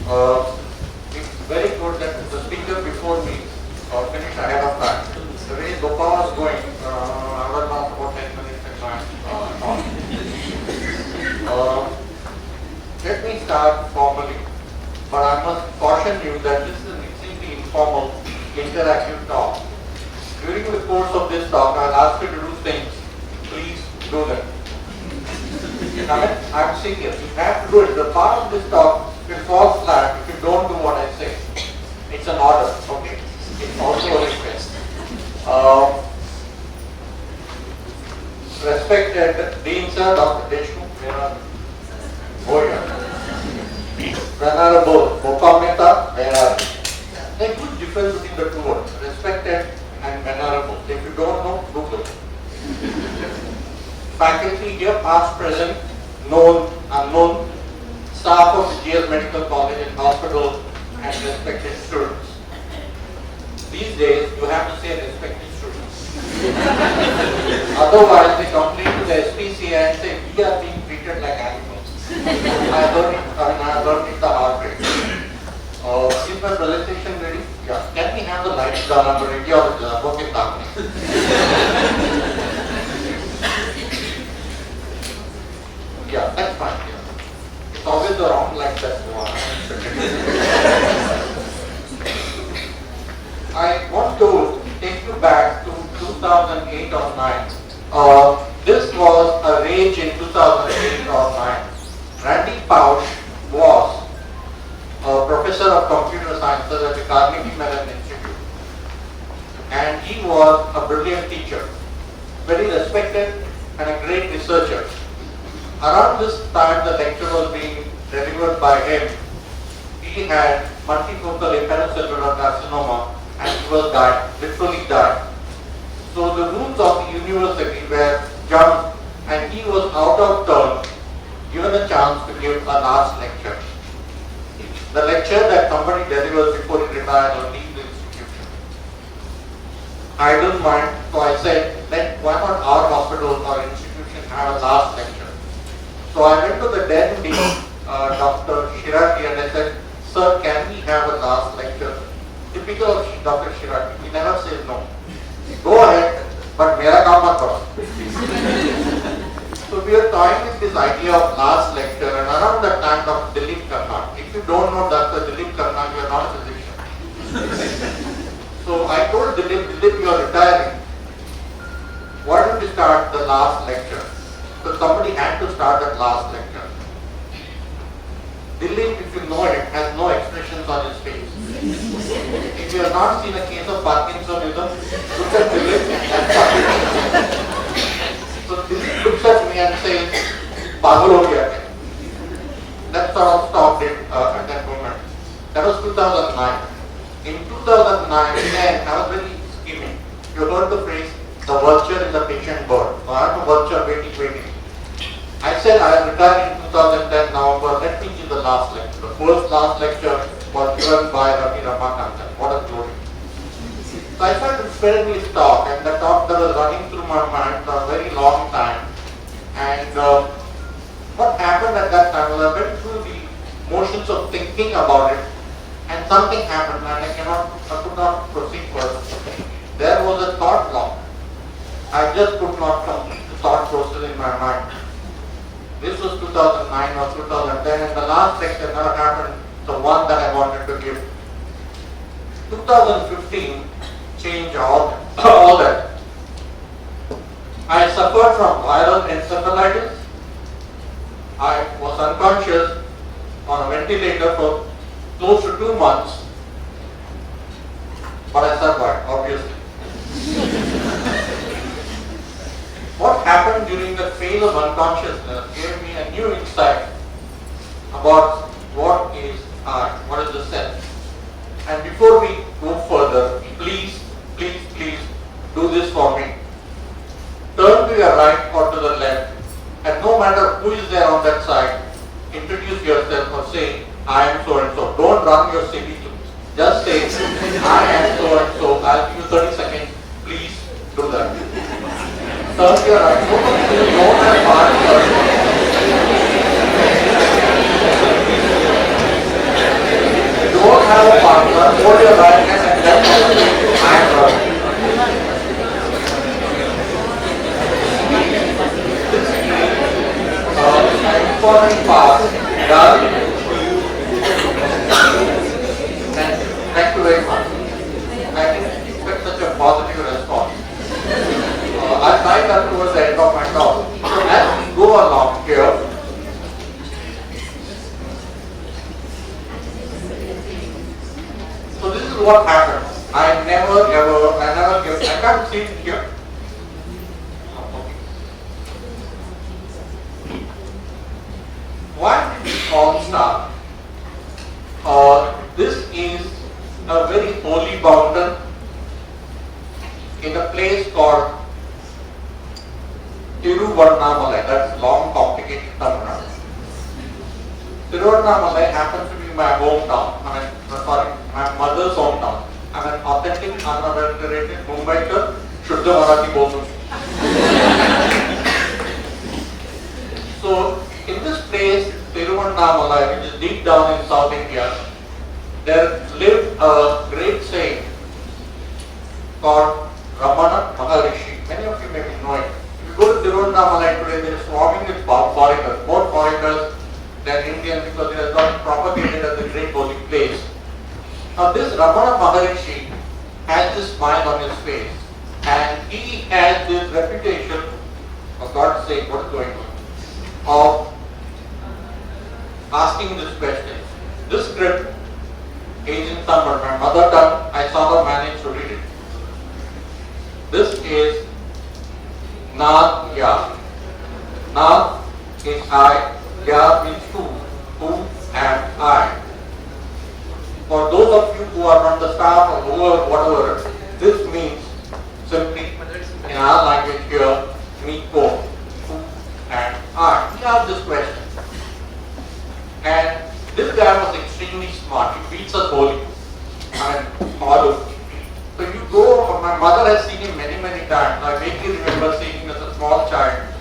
It's very good that the speaker before me finished ahead of time. The way Gopal was going, I was not about 10 minutes in my talk. Let me start formally, but I must caution you that this is an extremely informal, interactive talk. During the course of this talk, I'll ask you to do things. Please do them. I'm serious. You have to do it. The part of this talk will fall flat if you don't do what I say. It's an order, okay? It's also a request. Respected Dean Sir, Dr. Deshmukh, where are you? Oh, yeah. Venerable Gopal Mehta, where are you? There's a huge difference between the two words, respected and venerable. If you don't know, Google. Faculty here, past, present, known, unknown, staff of the GS Medical College and hospitals, and respected students. These days, you have to say respected students. Otherwise, they complain to the SPCA and say, we are being treated like animals. I learned it the hard way. Is my presentation ready? Yeah. Can we have the lights down? I'm a radiologist. Okay, yeah, that's fine. Yeah. It's always the wrong light that's the one. I want to take you back to 2008 or 9. This was a rage in 2008 or 9. Randy Pausch was a professor of computer sciences at the Carnegie Mellon Institute. And he was a brilliant teacher, very respected and a great researcher. Around this time the lecture was being delivered by him, he had multifocal hepatocellular carcinoma and he was died, literally died. So the rules of the university were jumped and he was out of turn, given a chance to give a last lecture. The lecture that somebody delivers before he retires or leaves the institution. I didn't mind, so I said, why not our hospital or institution have a last lecture? So I went to the then dean, Dr. Shiraki, and I said, sir, can we have a last lecture? Typical of Dr. Shiraki, he never says no. Go ahead, but mera kaam mat karo. So we are toying with this idea of last lecture, and around that time Dr. Dilip Karnat. If you don't know Dr. Dilip Karnat, you are not a physician. So I told Dilip, you are retiring. Why don't you start the last lecture? So somebody had to start that last lecture. Dilip, if you know it, has no expressions on his face. If you have not seen a case of Parkinsonism, look at Dilip and Parkinsonism. So Dilip looks at me and says, "Pagal ho gaya." That sort of stopped it at that moment. That was 2009. In 2009, again, I was very scheming. You heard the phrase, the vulture is the patient bird. So I have a vulture waiting. I said I am retiring in 2010 November, let me give the last lecture. The first last lecture was given by Ravi Ramakantan. What a glory. So I started preparing this talk, and the talk that was running through my mind for a very long time. And what happened at that time was I went through the motions of thinking about it, and something happened and I could not proceed further. There was a thought block. I just could not complete the thought process in my mind. This was 2009 or 2010, and the last lecture never happened, the one that I wanted to give. 2015 changed all that. I suffered from viral encephalitis. I was unconscious on a ventilator for close to 2 months, but I survived, obviously. What happened during the phase of unconsciousness gave me a new insight about what is I, what is the self. And before we go further, please do this for me. Turn to your right or to the left, and no matter who is there on that side, introduce yourself or say, I am so and so. Don't run your CV too. Just say, I am so and so. I'll give you 30 seconds. Please do that. Turn to your right. Don't have hard self-answer, hold your lightness and just I'm wrong. This is an important part done. Thank you very much. I didn't expect such a positive response. I'll tie that towards the end of my talk. So as we go along here, so this is what happens. I never give, I can't see it here. Why did this all start? This is a very holy mountain in a place called Tiruvannamalai. That's long, complicated Tamil Nadu. Tiruvannamalai happens to be my hometown. My mother's hometown. I'm an authentic, unadulterated Mumbaiker, Shuddha Marathi Bolun. So, in this place, Tiruvannamalai, which is deep down in South India, there lived a great saint called Ramana Maharishi. Many of you may know it. If you go to Tiruvannamalai today, they are swarming with foreigners, more foreigners than Indians, because they are not propagated as a great holy place. Now this Ramana Maharishi has this smile on his face, and he has this reputation, for God's sake, what is going on, of asking this question. This script is in Tamil, my mother tongue, I saw her manage to read it. This is Na Ya. Na is I, Ya means who am I. For those of you who are from the staff or whoever, whatever, this means simply in our language here, me ko, who am I. We have this question. And this guy was extremely smart. He beats us holy. Hollow. So you go, my mother has seen him many, many times. I vaguely remember seeing him as a small child.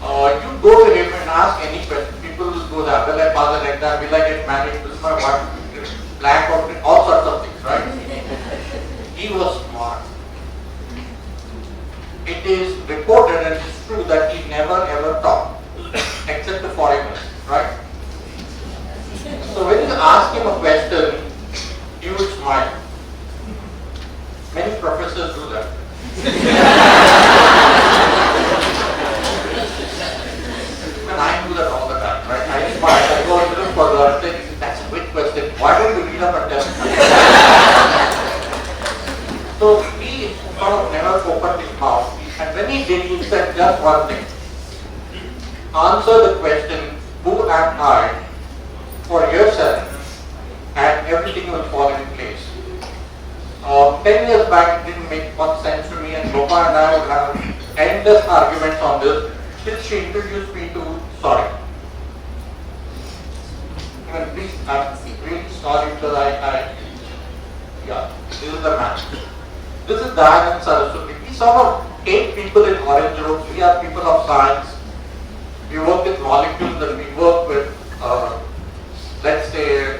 You go to him and ask any question. People will go there. Will I pass an exam? Will I get married? Will my wife black out? All sorts of things, right? He was smart. It is reported and it is true that he never ever talked, except to foreigners, right? So when you ask him a question, he would smile. Many professors do that. And I do that all the time, right? I smile, I go a little further, I say, that's a great question. Why don't you read up and tell me? So he sort of never opened his mouth. And when he did, he said just one thing. Answer the question, who am I, for yourself, and everything will fall in place. 10 years back, it didn't make much sense to me, and Lopa and I would have endless arguments on this, till she introduced me to sorry. And please, I'm really sorry because yeah, this is the man. This is Dayanand Saraswati. We sort of hate people in orange robes. We are people of science. We work with molecules and we work with, let's say,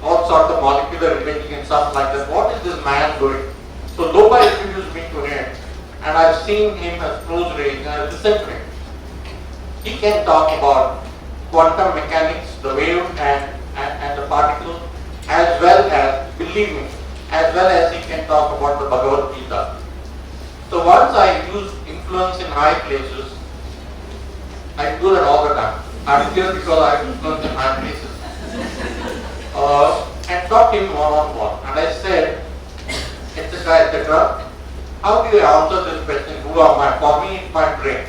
all sorts of molecular imaging and stuff like that. What is this man doing? So Lopa introduced me to him, and I've seen him at close range and I listened to him. He can talk about quantum mechanics, the wave and the particles, as well as, believe me, as well as he can talk about the Bhagavad Gita. So once I use influence in high places, I do that all the time. I'm here because I have influence in high places. And talked him one-on-one. And I said, etc., etc., how do you answer this question, who am I? For me, it's my brain.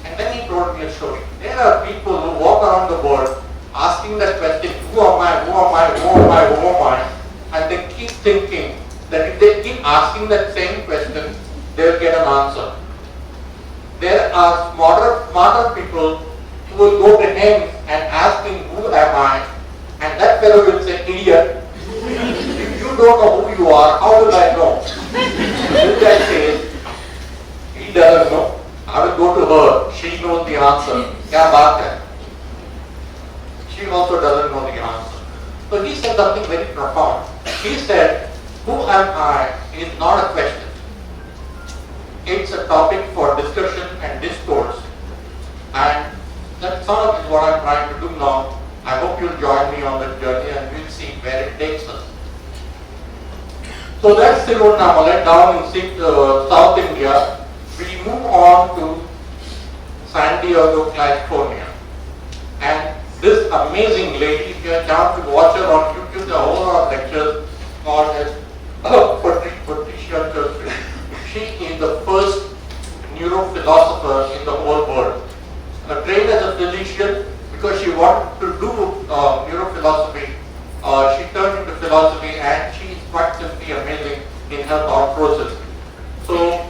And then he told me a story. There are people who walk around the world asking that question, who am I, who am I, who am I, who am I? And they keep thinking that if they keep asking that same question, they'll get an answer. There are smarter people who will go to him and ask him, who am I? And that fellow will say, idiot, if you don't know who you are, how will I know? This guy says, he doesn't know. I will go to her, she knows the answer. Kya baat hai? She also doesn't know the answer. So he said said something very profound. He said, who am I is not a question. It's a topic for discussion and discourse. And that sort of is what I'm trying to do now. I hope you'll join me on that journey and we'll see where it takes us. So that's Tiruvannamalai down in South India. We move on to San Diego, California. And this amazing lady, if you have a chance to watch her on YouTube, there are a whole lot of lectures called as Patricia Churchill. She is the first neurophilosopher in the whole world. Trained as a physician because she wanted to do neurophilosophy. She turned into philosophy and she is quite simply amazing in her thought process. So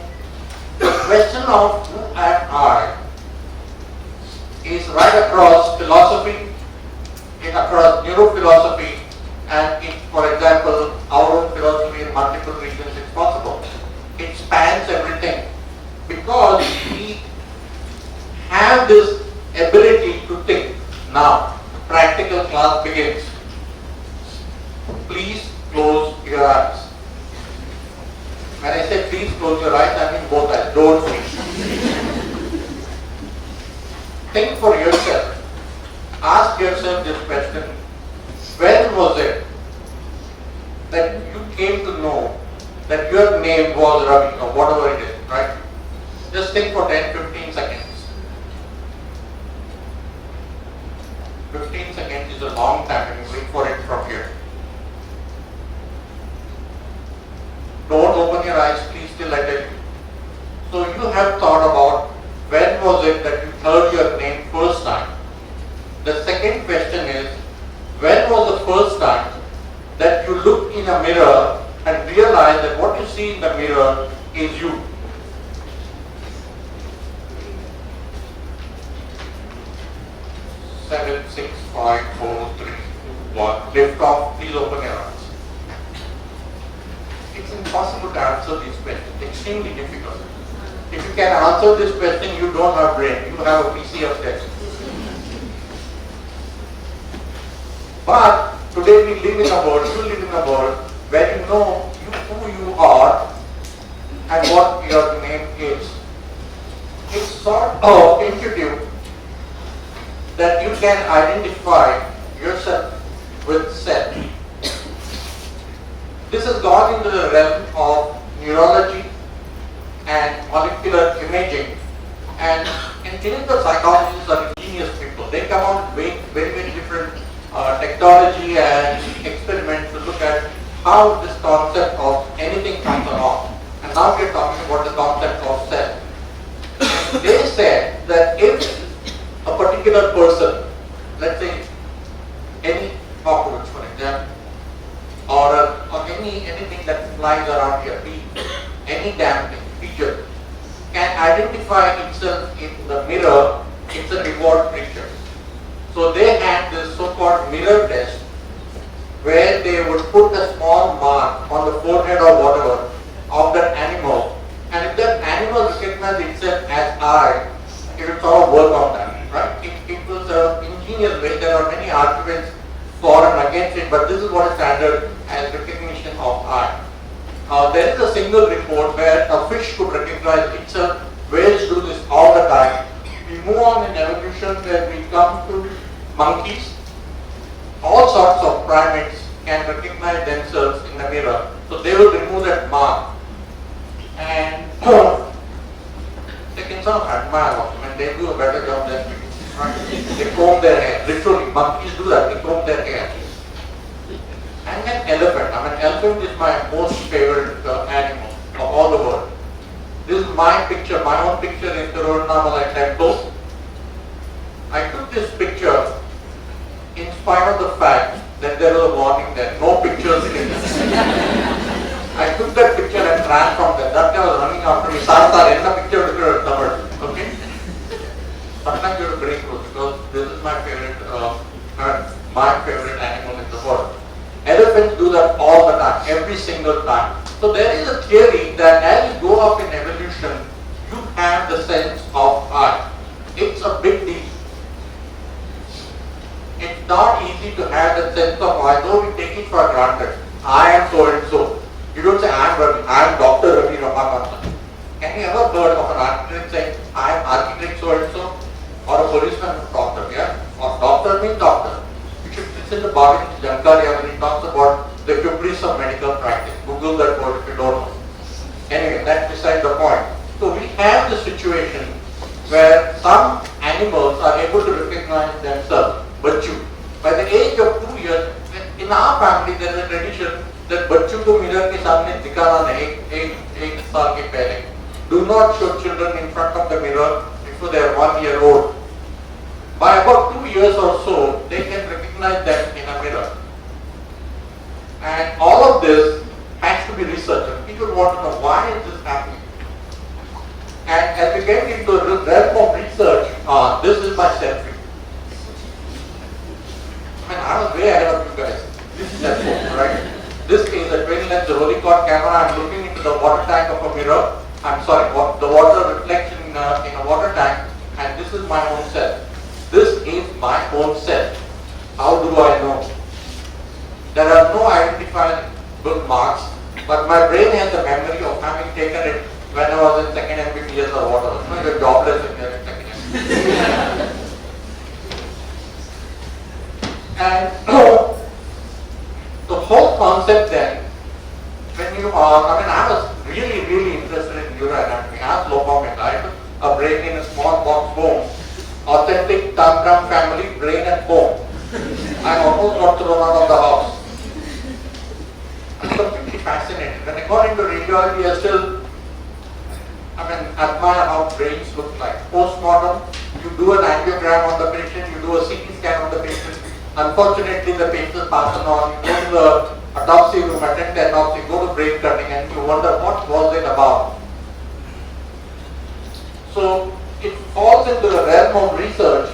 the question of who am I is right across philosophy, across neurophilosophy, and in, for example, our own philosophy in multiple regions is possible. It spans everything because we have this ability to think. Now, practical class begins. Please close your eyes. When I say please close your eyes, I mean both eyes. Don't sleep. Think for yourself. Ask yourself this question. When was it that you came to know that your name was Ravi or whatever it is, right? Just think for 10-15 seconds. 15 seconds is a long time and you wait for it from here. Don't open your eyes, please, till I tell you. So you have thought about when was it that you heard your name first time. The second question is, when was the first time that you looked in a mirror and realized that what you see in the mirror is you? Seven, six, five, four, three, two, one. Lift off. Please open your eyes. It's impossible to answer these questions. Extremely difficult. If you can answer this question, you don't have brain. You have a PC upstairs. But today we live in a world, you live in a world where you know who you are and what your name is. It's sort of intuitive that you can identify yourself with self. This has gone into the realm of neurology and molecular imaging, and clinical psychologists are ingenious people. They come out with very, very different technology and experiments to look at how this concept of anything comes along. And now we are talking about the concept of self. They said that if a particular person, let's say any cockroach for example, or anything that flies around your feet, any damn thing, creature, can identify itself in the mirror, it's a reward creature. So they had this so-called mirror test where they would put a small mark on the forehead or whatever of that animal, and if that animal recognized itself as I, it would sort of work on that. Right? It was an ingenious way. There are many arguments for and against it, but this is what is standard as recognition of I. There is a single report where a fish could recognize itself. Whales do this all the time. We move on in evolution where we come to monkeys. All sorts of primates can recognize themselves in the mirror. So they will remove that mark. And they can sort of admire them and they do a better job than we do. Right? They comb their hair. Literally, monkeys do that. They comb their hair. And an elephant. Elephant is my most favorite animal of all the world. This is my picture, my own picture in the Tiruvannamalai temple. I took this picture in spite of the fact that there was a warning there, no pictures in this. I took that picture and ran from there. That guy was running after me. Sir, in the picture, okay? Sometimes you have to break rules because this is my favorite animal in the world. Elephants do that all the time, every single time. So there is a theory that as you go up in evolution, you have the sense of I. It's a big deal. It's not easy ability to have that sense of, although we take it for granted, I am so and so. You don't say, I am Ravi, I am Dr. Ravi Ramakantan. Can you ever heard of an architect saying, I am architect so and so? Or a policeman doctor, yeah? Or doctor means doctor. You should listen to Bhavin Jankaria when he talks about the hubris of medical practice. Google that word if you don't know. Anyway, that's beside the point. So we have the situation where some animals are able to recognize themselves, bachchu. By the age of 2 years, in our family there is a tradition that bachchu ko mirror ke samne dikhana nahi, ek saal ke pehle. Do not show children in front of the mirror before they are 1 year old. By about 2 years or so, they can recognize them in a mirror. And all of this has to be researched. People want to know why is this happening. And as we get into the realm of research, this is my selfie. I was way ahead of you guys. This is that phone, right? This is a 20 lens Rolleicord camera. I'm looking into the water tank of a mirror. I'm sorry, the water reflection in a water tank, and this is my own self. This is my own self. How do I know? There are no identifiable marks, but my brain has the memory of having taken it when I was in second MBBS or whatever. You know, you're jobless if you're in second MBBS. And the whole concept then, when you I was really interested in neuroanatomy. I was Lopamid. I took a brain in a small box bone, authentic Tangram family brain and bone. I almost got thrown out of the house. I'm completely fascinated. When I got into radiology, I still, admire how brains look like. Postmortem, you do an angiogram on the patient, you do a CT scan on the patient. Unfortunately, the patient passes on. You go to the autopsy room, attend the autopsy, go to brain cutting, and you wonder what was it about. So it falls into the realm of research,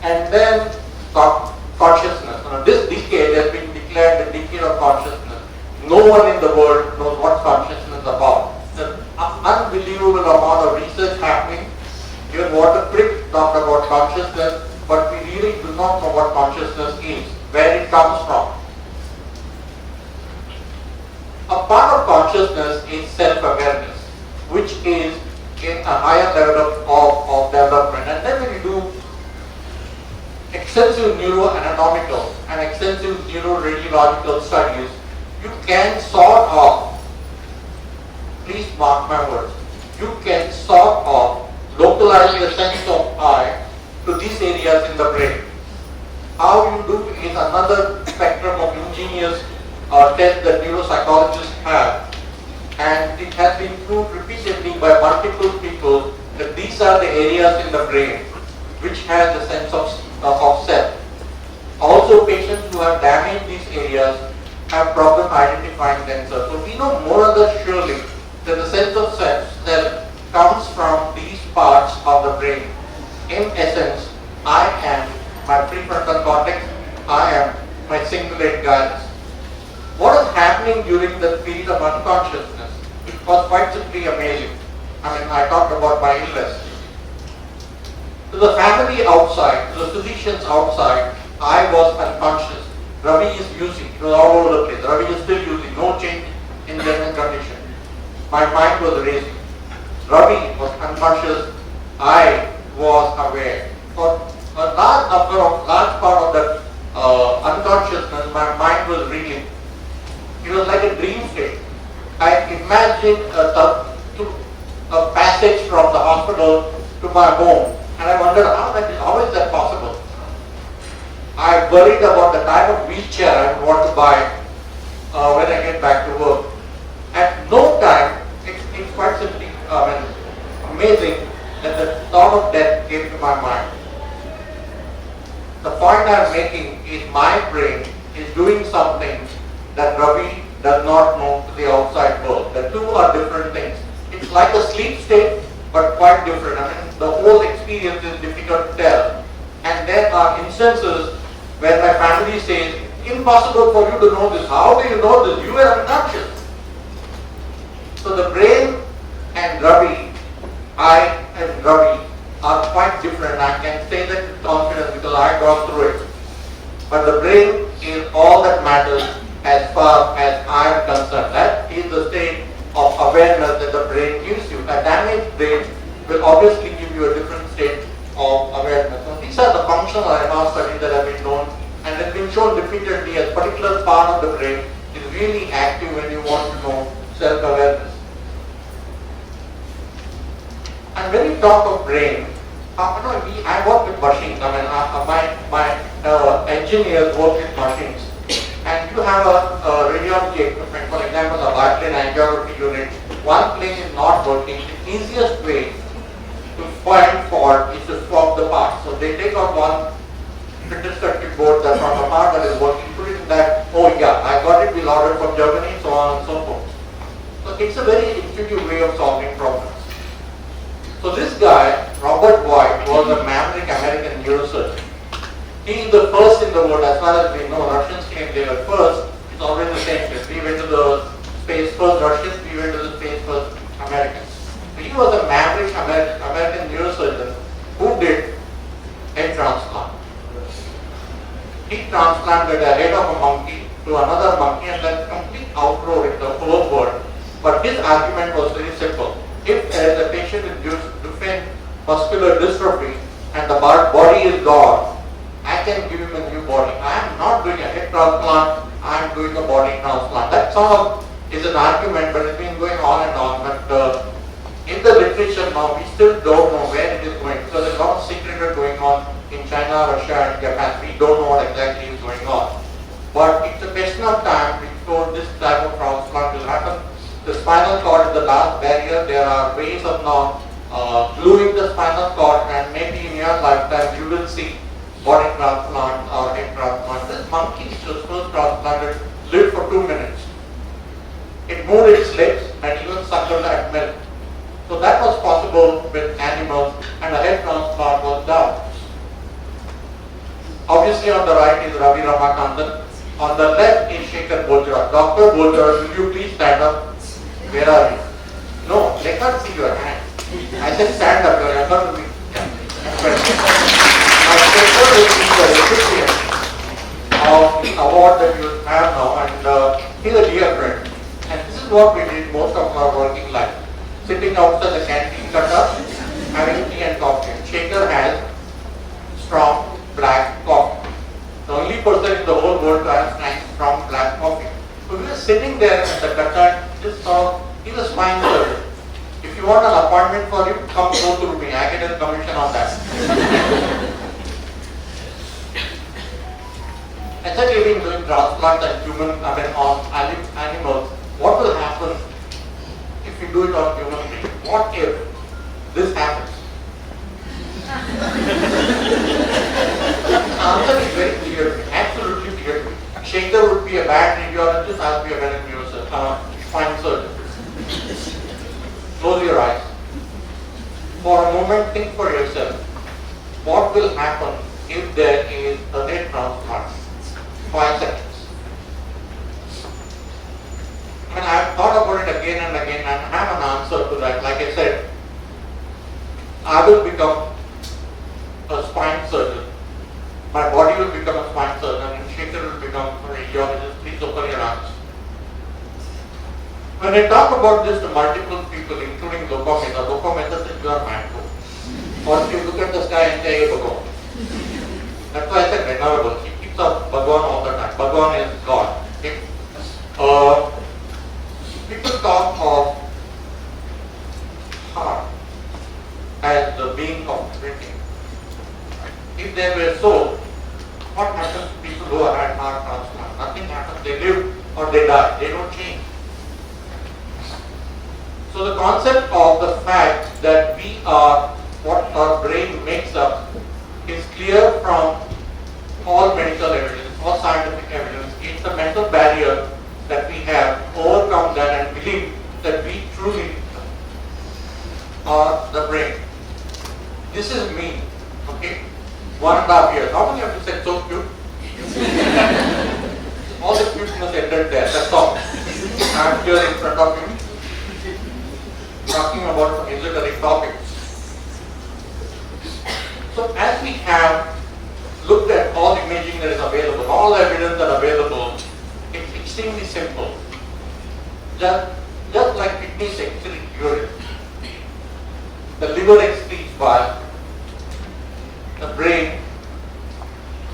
and then consciousness. This decade has been declared the decade of consciousness. No one in the world knows what consciousness is about. There's an unbelievable amount of research happening. Even Walter Crick talked about consciousness, but we really do not know what consciousness is, where it comes from. A part of consciousness is self-awareness, which is in a higher level of development. And then when you do extensive neuroanatomical and extensive neuroradiological studies, you can sort of, please mark my words, you can sort of localize the sense of I to these areas in the brain. How you do is another spectrum of ingenious tests that neuropsychologists have, and it has been proved repeatedly by multiple people that these are the areas in the brain which has the sense of self. Also, patients who have damaged these areas have problem identifying themselves. So we know more or less surely that the sense of self comes from these parts of the brain. In essence, I am my prefrontal cortex, I am my cingulate gyrus. What is happening during the period of unconsciousness was quite simply amazing. I talked about my illness. To the family outside, to the physicians outside, I was unconscious. Ravi is using, it was all over the place. Ravi is still using, no change in general condition. My mind was racing. Ravi was unconscious, I was aware. For a large part of that unconsciousness, my mind was reeling. It was like a dream state. I imagined a passage from the hospital to my home, and I wondered how is that possible? I worried about the type of wheelchair I would want to buy when I get back to work. At no time, it's quite simply amazing that the thought of death came to my mind. The point I'm making is my brain is doing something that Ravi does not know to the outside world. The two are different things. It's like a sleep state, but quite different. The whole experience is difficult to tell. And there are instances where my family says, impossible for you to know this. How do you know this? You are unconscious. So the brain and Ravi, I and Ravi are quite different. I can say that with confidence because I have gone through it. But the brain is all that matters as far as I am concerned. That is the state of awareness that the brain gives you. A damaged brain will obviously give you a different state of awareness. So these are the functional MR studies that have been known, and it's been shown repeatedly as a particular part of the brain is really active when you want to know self-awareness. And when you talk of brain, I work with machines. I mean, my engineers work with machines. And you have a radiology equipment, for example, a Bartlett angiography unit. One plane is not working. The easiest way to find fault is to swap the parts. So they take out one printed circuit board that's from a part that is working, put it in that, oh yeah, I got it, we'll order from Germany, so on and so forth. So it's a very intuitive way of solving problems. So this guy, Robert Boyd, was a maverick American neurosurgeon. He is the first in the world, as far as we know. Russians claim they were first. It's always the same case. We went to the space first Russians, we went to the space first Americans. So he was a maverick American neurosurgeon who did head transplant. He transplanted a head of a monkey to another monkey and then complete outrode the whole world. But his argument was very simple. If there is a patient with Duchenne muscular dystrophy and the body is gone, I can give him a new body. I am not doing a head transplant, I am doing a body transplant. That sort of is an argument, but it's been going on and on. But in the literature now, we still don't know where it is going, because there's a lot of secret going on in China, Russia and Japan. We don't know what exactly is going on. But it's a question of time before this type of transplant will happen. The spinal cord is the last barrier. There are ways of now gluing the spinal cord, and maybe in your lifetime you will see body transplant or head transplant. This monkey which was first transplanted lived for 2 minutes. It moved its legs and even suckled at milk. So that was possible with animals, and a head transplant was done. Obviously on the right is Ravi Ramakandan. On the left is Shekhar Bojra. Dr. Bojra, will you please stand up? Where are you? No, they can't see your hand. I said stand up, you are younger than me. Now Shekhar will be the recipient of the award that you have now, and he's a dear friend. And this is what we did most of our working life. Sitting outside the canteen cutter, having tea and coffee. Shekhar has strong black coffee. The only person in the whole world to have strong black coffee. So we were sitting there at the cutter, just saw, he's a spine surgeon. If you want an appointment for him, come go through me. I get a commission on that. Essentially, we've been doing transplants on animals. What will happen if you do it on human beings? What if this happens? The answer is very clear, absolutely clear. Shekhar would be a bad radiologist, I would be a very spine surgeon. Close your eyes. For a moment, think for yourself. What will happen if there is a head transplant? 5 seconds. I mean, I've thought about it again and again, and I have an answer to that. Like I said, I will become a spine surgeon. My body will become a spine surgeon, and Shekhar will become a radiologist. Please open your eyes. When I talk about this to multiple people, including Lokometa says you are mad too. Or if you look at the sky and say, hey, Bhagwan. That's why I said venerable. He keeps up Bhagwan all the time. Bhagwan is God. Okay? People talk of heart as the being of everything. If they were so, what happens to people who are at heart transplant? Nothing happens. They live or they die. They don't change. So the concept of the fact that we are what our brain makes up is clear from all medical evidence, all scientific evidence. It's a mental barrier that we have overcome that and believe that we truly are the brain. This is me, okay? 1.5 years. How many of you said so cute? All the cuteness ended there, that's all. I'm here in front of you, talking about some esoteric topics. So as we have looked at all images imaging that is available, all the evidence that are available, it's extremely simple. Just like kidneys excrete urine, the liver excretes bile, the brain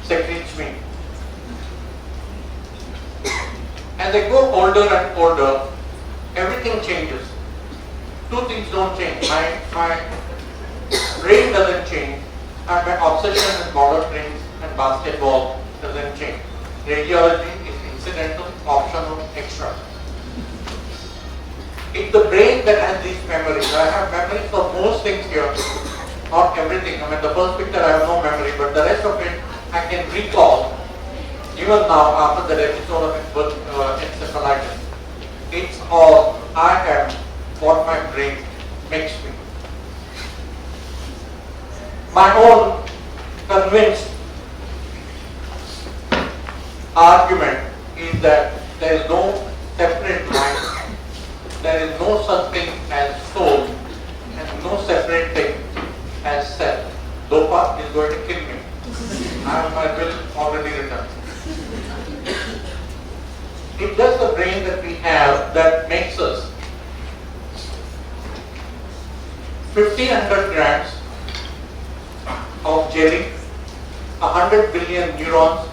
secretes meat. As they grow older and older, everything changes. Two things don't change. My brain doesn't change, and my obsession with model trains and basketball doesn't change. Radiology is incidental, optional, extra. It's the brain that has these memories. I have memories for most things here, not everything. I mean, the first picture I have no memory, but the rest of it I can recall. Even now, after that episode of encephalitis, it's all I am, what my brain makes me. My own convinced argument is that there is no separate mind, there is no such thing as soul, and no separate thing as self. Dopa is going to kill me. I have my bill already written. It's just the brain that we have that makes us 1,500 grams of jelly, 100 billion neurons,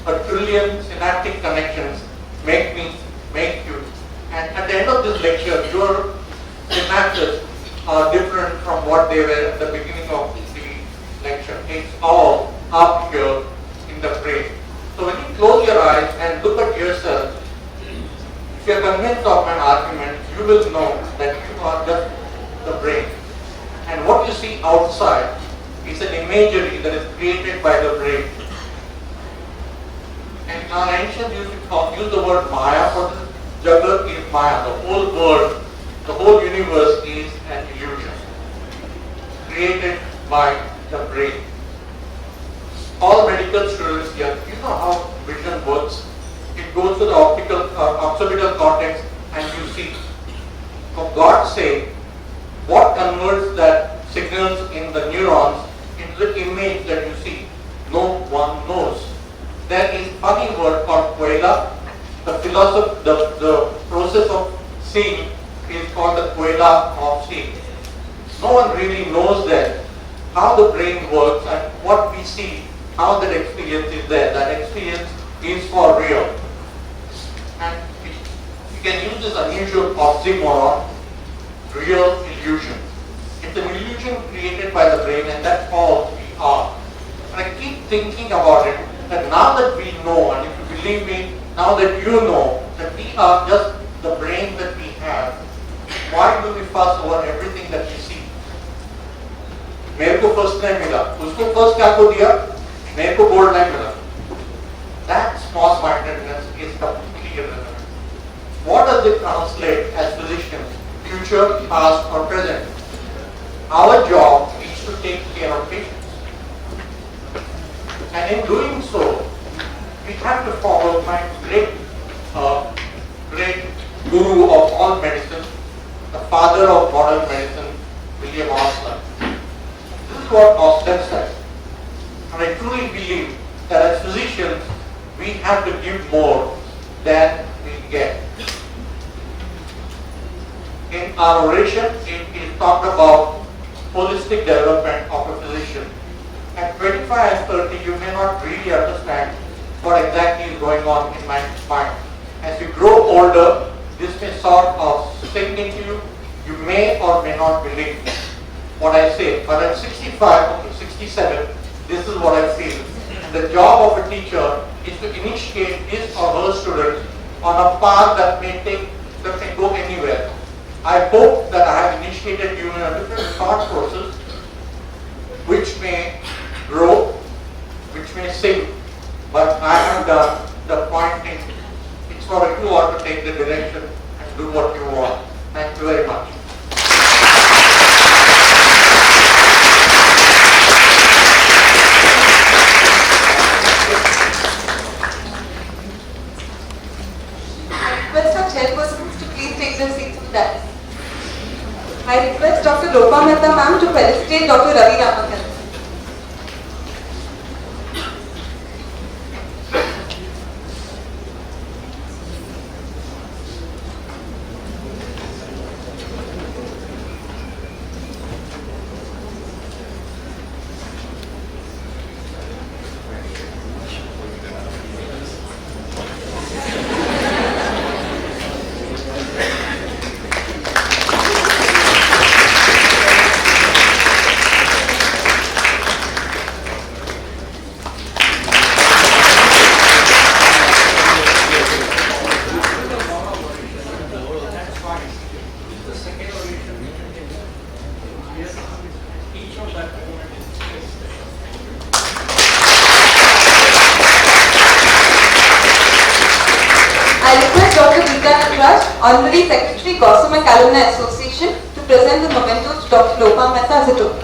a trillion synaptic connections make me, make you. And at the end of this lecture, your synapses are different from what they were at the beginning of the lecture. It's all up here in the brain. So when you close your eyes and look at yourself, if you are convinced of my argument, you will know that you are just the brain. And what you see outside is an imagery that is created by the brain. And our ancients used to use the word Maya for this. Jagat is Maya. The whole world, the whole universe is an illusion created by the brain. All medical students here, you know how vision works. It goes to the occipital cortex and you see. For God's sake, what converts that signals in the neurons into the image that you see? No one knows. There is a funny word called quela. The process of seeing is called the quela of seeing. No one really knows that, how the brain works and what we see, how that experience is there. That experience is for real. And you can use this unusual oxymoron, real illusion. It's an illusion created by the brain, and that's all we are. And I keep thinking about it, that now that we know, and if you believe me, now that you know that we are just the brain that we have, why do we fuss over everything that we see? मेरे को first नहीं मिला, उसको first क्या को दिया? मेरे को gold नहीं मिला. That small-mindedness is completely irrelevant. What does it translate as physicians? Future, past, or present? Our job is to take care of patients. And in doing so, we have to follow my great guru of all medicine, the father of modern medicine, William Osler. This is what Osler says. And I truly believe that as physicians, we have to give more than we get. In our oration, it is talked about holistic development of a physician. At 25 and 30, you may not really understand what exactly is going on in my mind. As you grow older, this may sort of sink into you. You may or may not believe what I say. But at 65 or 67, this is what I feel. The job of a teacher is to initiate his or her students on a path that may go anywhere. I hope that I have initiated you in a different thought process, which may grow, which may sink, but I have done the pointing. It's for you all to take the direction and do what you want. Thank you very much. Request our chairpersons to please take their seats on that. I request Dr. Lopa Mehta ma'am to felicitate Dr. Ravi Ramakan. Trust, Honorary Secretary, Gossamer Alumni Association, to present the mementos to Dr. Lopa Mehta as a token.